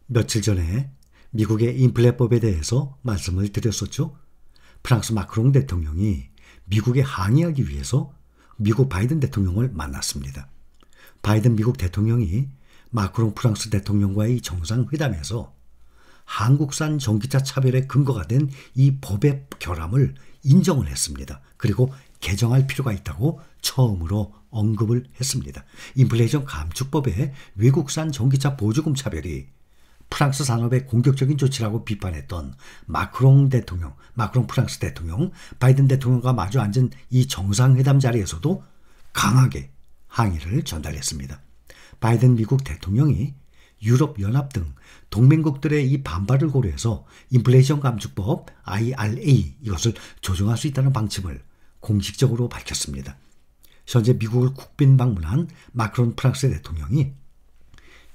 며칠 전에 미국의 인플레법에 대해서 말씀을 드렸었죠. 프랑스 마크롱 대통령이 미국에 항의하기 위해서 미국 바이든 대통령을 만났습니다. 바이든 미국 대통령이 마크롱 프랑스 대통령과의 정상회담에서 한국산 전기차 차별에 근거가 된 이 법의 결함을 인정을 했습니다. 그리고 개정할 필요가 있다고 처음으로 언급을 했습니다. 인플레이션 감축법의 외국산 전기차 보조금 차별이 프랑스 산업의 공격적인 조치라고 비판했던 마크롱 프랑스 대통령, 바이든 대통령과 마주 앉은 이 정상회담 자리에서도 강하게 항의를 전달했습니다. 바이든 미국 대통령이 유럽연합 등 동맹국들의 이 반발을 고려해서 인플레이션 감축법 IRA 이것을 조정할 수 있다는 방침을 공식적으로 밝혔습니다. 현재 미국을 국빈 방문한 마크롱 프랑스 대통령이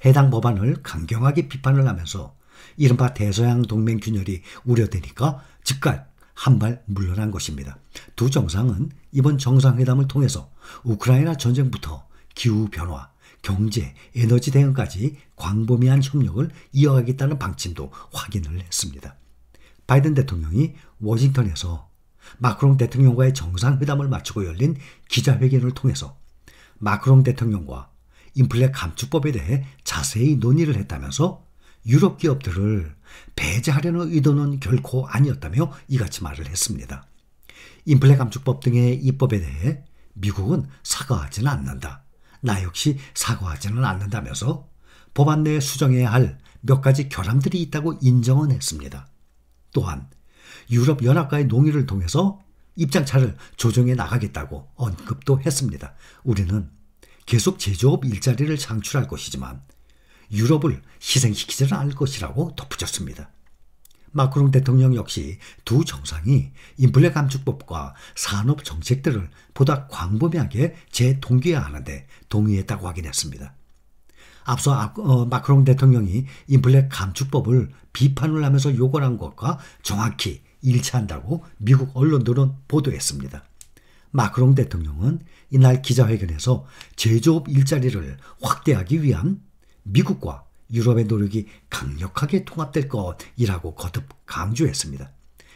해당 법안을 강경하게 비판을 하면서 이른바 대서양 동맹 균열이 우려되니까 즉각 한 발 물러난 것입니다. 두 정상은 이번 정상회담을 통해서 우크라이나 전쟁부터 기후변화, 경제, 에너지 대응까지 광범위한 협력을 이어가겠다는 방침도 확인을 했습니다. 바이든 대통령이 워싱턴에서 마크롱 대통령과의 정상회담을 마치고 열린 기자회견을 통해서 마크롱 대통령과 인플레 감축법에 대해 자세히 논의를 했다면서 유럽 기업들을 배제하려는 의도는 결코 아니었다며 이같이 말을 했습니다. 인플레 감축법 등의 입법에 대해 미국은 사과하지는 않는다. 나 역시 사과하지는 않는다면서 법안 내에 수정해야 할 몇 가지 결함들이 있다고 인정은 했습니다. 또한 유럽연합과의 논의를 통해서 입장차를 조정해 나가겠다고 언급도 했습니다. 우리는 계속 제조업 일자리를 창출할 것이지만 유럽을 희생시키지는 않을 것이라고 덧붙였습니다. 마크롱 대통령 역시 두 정상이 인플레 감축법과 산업 정책들을 보다 광범위하게 재동기화하는데 동의했다고 확인했습니다. 앞서 마크롱 대통령이 인플레 감축법을 비판을 하면서 요구를 한 것과 정확히 일치한다고 미국 언론들은 보도했습니다. 마크롱 대통령은 이날 기자회견에서 제조업 일자리를 확대하기 위한 미국과 유럽의 노력이 강력하게 통합될 것이라고 거듭 강조했습니다.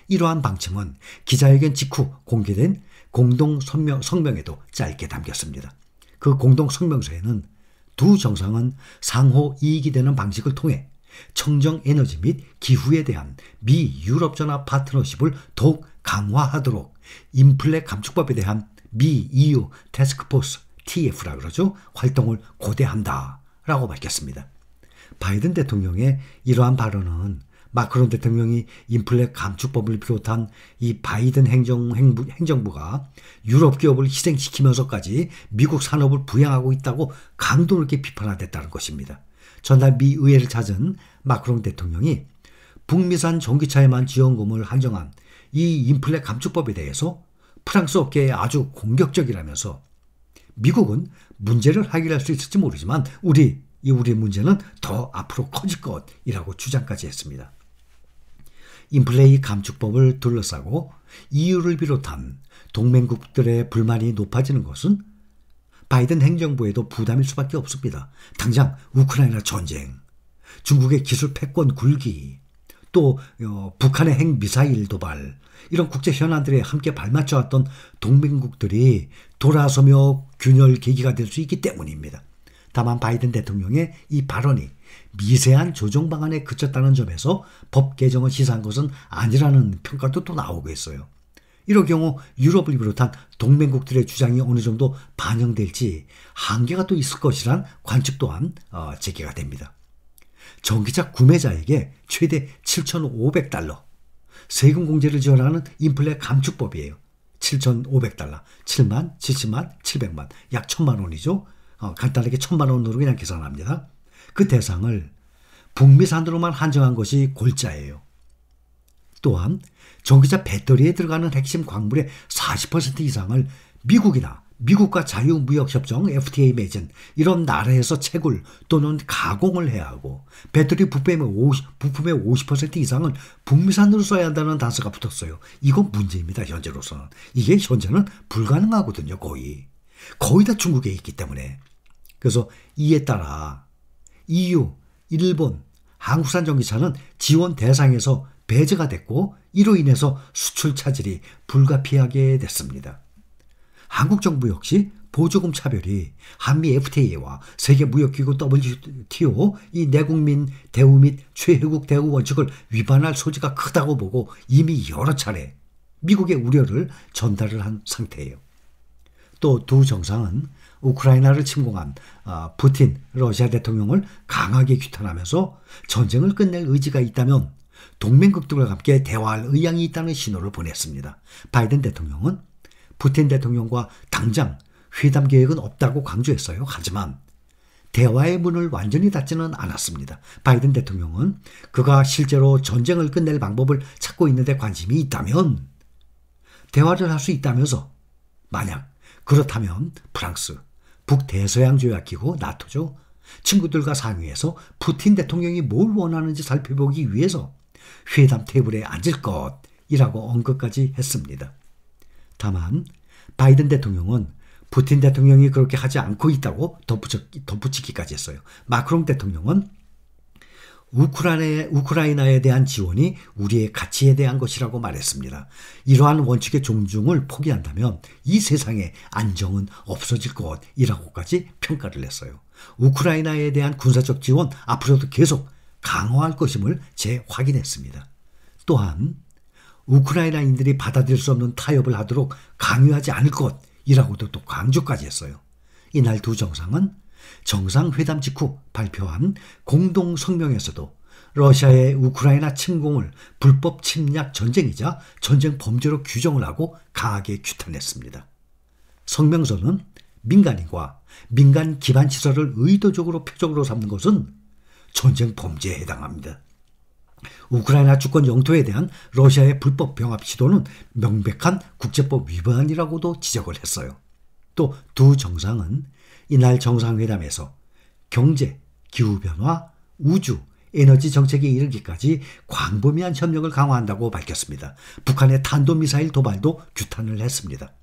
이러한 방침은 기자회견 직후 공개된 공동 성명에도 짧게 담겼습니다. 그 공동 성명서에는 두 정상은 상호 이익이 되는 방식을 통해 청정 에너지 및 기후에 대한 미 유럽 전화 파트너십을 더욱 강화하도록 인플레 감축법에 대한 미 EU 태스크포스 TF라 그러죠. 활동을 고대한다라고 밝혔습니다. 바이든 대통령의 이러한 발언은 마크롱 대통령이 인플레 감축법을 비롯한 이 바이든 행정부가 유럽 기업을 희생시키면서까지 미국 산업을 부양하고 있다고 강도 높게 비판하겠다는 것입니다. 전날 미 의회를 찾은 마크롱 대통령이 북미산 전기차에만 지원금을 한정한 이 인플레 감축법에 대해서 프랑스 업계에 아주 공격적이라면서 미국은 문제를 해결할 수 있을지 모르지만 우리 문제는 더 앞으로 커질 것이라고 주장까지 했습니다. 인플레이 감축법을 둘러싸고 EU를 비롯한 동맹국들의 불만이 높아지는 것은 바이든 행정부에도 부담일 수밖에 없습니다. 당장 우크라이나 전쟁, 중국의 기술 패권 굴기, 또 북한의 핵미사일 도발 이런 국제 현안들에 함께 발맞춰왔던 동맹국들이 돌아서며 균열 계기가 될 수 있기 때문입니다. 다만 바이든 대통령의 이 발언이 미세한 조정 방안에 그쳤다는 점에서 법 개정을 시사한 것은 아니라는 평가도 또 나오고 있어요. 이럴 경우 유럽을 비롯한 동맹국들의 주장이 어느 정도 반영될지 한계가 또 있을 것이란 관측 또한 제기가 됩니다. 전기차 구매자에게 최대 7,500달러 세금 공제를 지원하는 인플레 감축법이에요. 7,500달러, 7만, 70만, 700만, 약 1,000만 원이죠. 간단하게 1,000만 원으로 그냥 계산합니다. 그 대상을 북미산으로만 한정한 것이 골자예요. 또한 전기차 배터리에 들어가는 핵심 광물의 40% 이상을 미국과 자유무역협정 FTA 맺은 이런 나라에서 채굴 또는 가공을 해야 하고 배터리 부품의 50% 이상은 북미산으로 써야 한다는 단서가 붙었어요. 이건 문제입니다. 현재로서는. 이게 현재는 불가능하거든요. 거의 다 중국에 있기 때문에. 그래서 이에 따라 EU, 일본, 한국산 전기차는 지원 대상에서 배제가 됐고 이로 인해서 수출 차질이 불가피하게 됐습니다. 한국 정부 역시 보조금 차별이 한미 FTA와 세계무역기구 WTO 이 내국민 대우 및 최혜국 대우 원칙을 위반할 소지가 크다고 보고 이미 여러 차례 미국의 우려를 전달을 한 상태예요. 또 두 정상은 우크라이나를 침공한 푸틴 러시아 대통령을 강하게 규탄하면서 전쟁을 끝낼 의지가 있다면 동맹국들과 함께 대화할 의향이 있다는 신호를 보냈습니다. 바이든 대통령은 푸틴 대통령과 당장 회담 계획은 없다고 강조했어요. 하지만 대화의 문을 완전히 닫지는 않았습니다. 바이든 대통령은 그가 실제로 전쟁을 끝낼 방법을 찾고 있는 데 관심이 있다면 대화를 할 수 있다면서 만약 그렇다면 프랑스, 북대서양조약기구 나토죠. 친구들과 상의해서 푸틴 대통령이 뭘 원하는지 살펴보기 위해서 회담 테이블에 앉을 것이라고 언급까지 했습니다. 다만 바이든 대통령은 푸틴 대통령이 그렇게 하지 않고 있다고 덧붙이기까지 했어요. 마크롱 대통령은 우크라이나에 대한 지원이 우리의 가치에 대한 것이라고 말했습니다. 이러한 원칙의 존중을 포기한다면 이 세상에 안정은 없어질 것이라고까지 평가를 했어요. 우크라이나에 대한 군사적 지원 앞으로도 계속 강화할 것임을 재확인했습니다. 또한 우크라이나인들이 받아들일 수 없는 타협을 하도록 강요하지 않을 것이라고도 또 강조까지 했어요. 이날 두 정상은 정상회담 직후 발표한 공동 성명에서도 러시아의 우크라이나 침공을 불법 침략 전쟁이자 전쟁 범죄로 규정을 하고 강하게 규탄했습니다. 성명서는 민간인과 민간 기반 시설을 의도적으로 표적으로 삼는 것은 전쟁 범죄에 해당합니다. 우크라이나 주권 영토에 대한 러시아의 불법 병합 시도는 명백한 국제법 위반이라고도 지적을 했어요. 또 두 정상은 이날 정상회담에서 경제, 기후변화, 우주, 에너지 정책에 이르기까지 광범위한 협력을 강화한다고 밝혔습니다. 북한의 탄도미사일 도발도 규탄을 했습니다.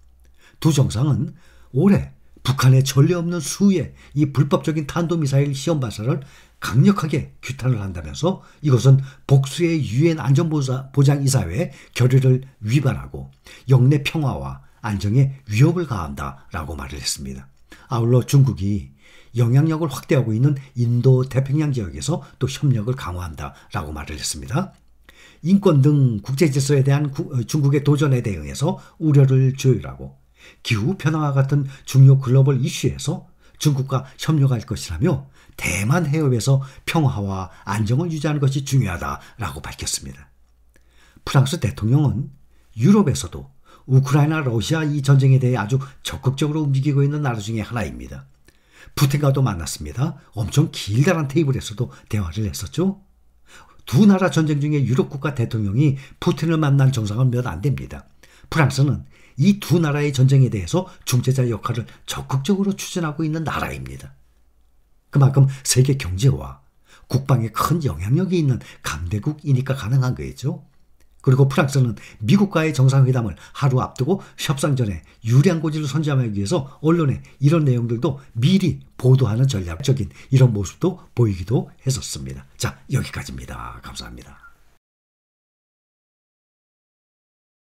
두 정상은 올해 북한의 전례 없는 수의 이 불법적인 탄도미사일 시험 발사를 강력하게 규탄을 한다면서 이것은 복수의 유엔 안전보장이사회 결의를 위반하고 영내 평화와 안정에 위협을 가한다라고 말을 했습니다. 아울러 중국이 영향력을 확대하고 있는 인도 태평양 지역에서 또 협력을 강화한다라고 말을 했습니다. 인권 등 국제질서에 대한 중국의 도전에 대응해서 우려를 조율하고 기후 변화와 같은 중요 글로벌 이슈에서 중국과 협력할 것이라며 대만 해협에서 평화와 안정을 유지하는 것이 중요하다라고 밝혔습니다. 프랑스 대통령은 유럽에서도 우크라이나 러시아 이 전쟁에 대해 아주 적극적으로 움직이고 있는 나라 중에 하나입니다. 푸틴과도 만났습니다. 엄청 길다란 테이블에서도 대화를 했었죠. 두 나라 전쟁 중에 유럽 국가 대통령이 푸틴을 만난 정상은 몇 안 됩니다. 프랑스는 이 두 나라의 전쟁에 대해서 중재자 역할을 적극적으로 추진하고 있는 나라입니다. 그만큼 세계 경제와 국방에 큰 영향력이 있는 강대국이니까 가능한 거겠죠. 그리고 프랑스는 미국과의 정상회담을 하루 앞두고 협상 전에 유리한 고지를 선점하기 위해서 언론에 이런 내용들도 미리 보도하는 전략적인 이런 모습도 보이기도 했었습니다. 자, 여기까지입니다. 감사합니다.